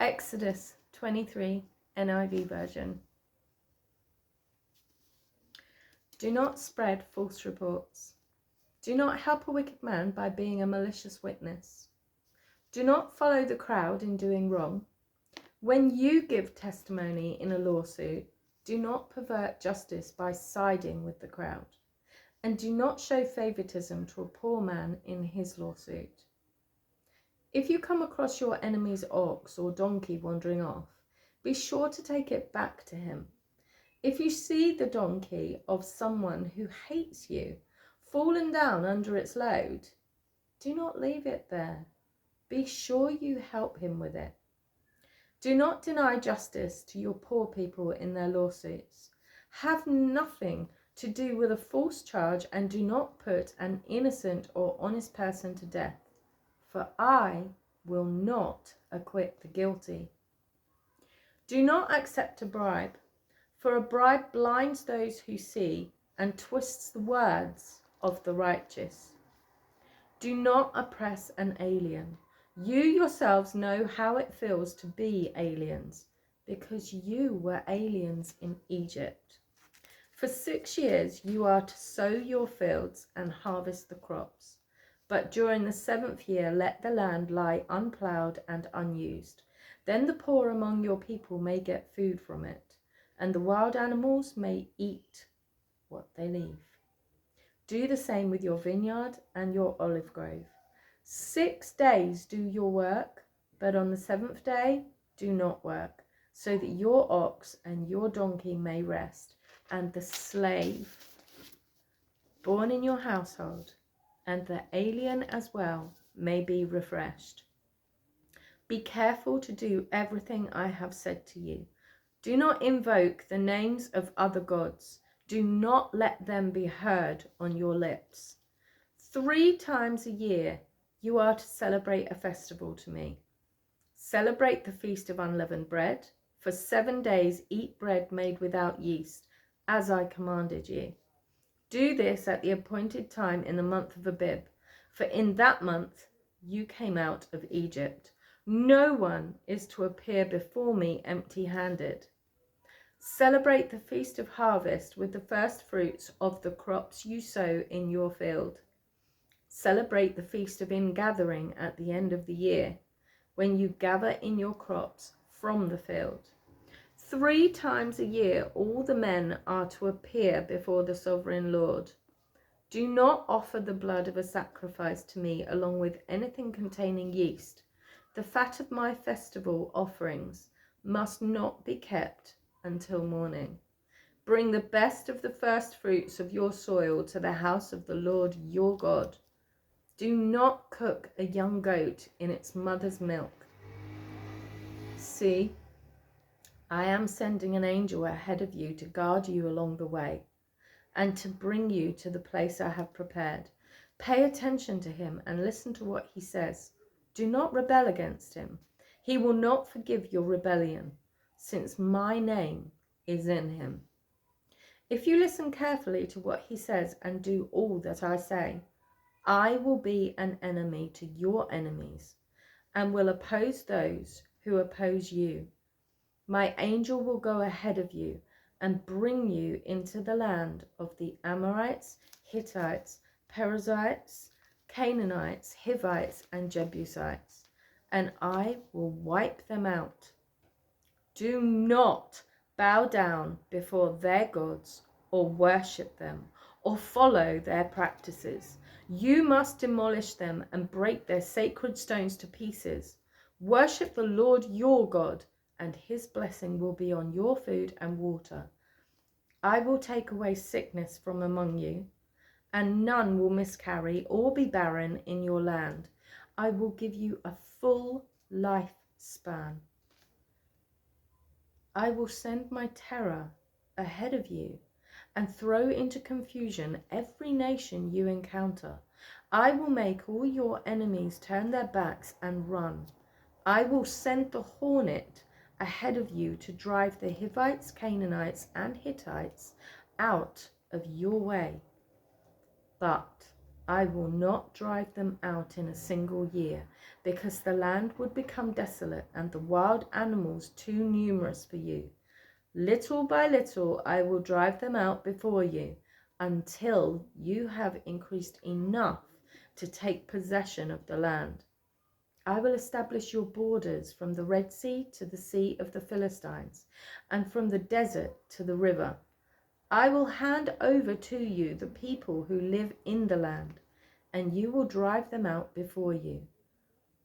Exodus 23, NIV version. Do not spread false reports. Do not help a wicked man by being a malicious witness. Do not follow the crowd in doing wrong. When you give testimony in a lawsuit, do not pervert justice by siding with the crowd. And do not show favoritism to a poor man in his lawsuit. If you come across your enemy's ox or donkey wandering off, be sure to take it back to him. If you see the donkey of someone who hates you fallen down under its load, do not leave it there. Be sure you help him with it. Do not deny justice to your poor people in their lawsuits. Have nothing to do with a false charge, and do not put an innocent or honest person to death, for I will not acquit the guilty. Do not accept a bribe, for a bribe blinds those who see and twists the words of the righteous. Do not oppress an alien. You yourselves know how it feels to be aliens, because you were aliens in Egypt. For 6 years you are to sow your fields and harvest the crops. But during the 7th year let the land lie unploughed and unused. Then the poor among your people may get food from it, and the wild animals may eat what they leave. Do the same with your vineyard and your olive grove. 6 days do your work, but on the 7th day do not work, so that your ox and your donkey may rest, and the slave born in your household and the alien as well may be refreshed. Be careful to do everything I have said to you. Do not invoke the names of other gods. Do not let them be heard on your lips. 3 times a year you are to celebrate a festival to me. Celebrate the Feast of Unleavened Bread. For 7 days eat bread made without yeast, as I commanded you. Do this at the appointed time in the month of Abib, for in that month you came out of Egypt. No one is to appear before me empty-handed. Celebrate the Feast of Harvest with the first fruits of the crops you sow in your field. Celebrate the Feast of Ingathering at the end of the year, when you gather in your crops from the field. 3 times a year all the men are to appear before the sovereign Lord. Do not offer the blood of a sacrifice to me along with anything containing yeast. The fat of my festival offerings must not be kept until morning. Bring the best of the first fruits of your soil to the house of the Lord your God. Do not cook a young goat in its mother's milk. See, I am sending an angel ahead of you to guard you along the way and to bring you to the place I have prepared. Pay attention to him and listen to what he says. Do not rebel against him. He will not forgive your rebellion, since my name is in him. If you listen carefully to what he says and do all that I say, I will be an enemy to your enemies and will oppose those who oppose you. My angel will go ahead of you and bring you into the land of the Amorites, Hittites, Perizzites, Canaanites, Hivites, and Jebusites, and I will wipe them out. Do not bow down before their gods or worship them or follow their practices. You must demolish them and break their sacred stones to pieces. Worship the Lord your God, and his blessing will be on your food and water. I will take away sickness from among you, and none will miscarry or be barren in your land. I will give you a full lifespan. I will send my terror ahead of you and throw into confusion every nation you encounter. I will make all your enemies turn their backs and run. I will send the hornet ahead of you to drive the Hivites, Canaanites, and Hittites out of your way. But I will not drive them out in a single year, because the land would become desolate and the wild animals too numerous for you. Little by little I will drive them out before you, until you have increased enough to take possession of the land. I will establish your borders from the Red Sea to the Sea of the Philistines, and from the desert to the river. I will hand over to you the people who live in the land, and you will drive them out before you.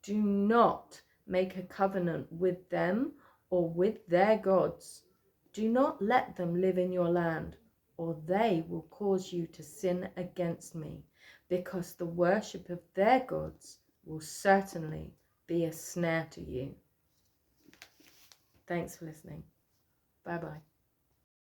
Do not make a covenant with them or with their gods. Do not let them live in your land, or they will cause you to sin against me, because the worship of their gods will certainly be a snare to you. Thanks for listening. Bye-bye.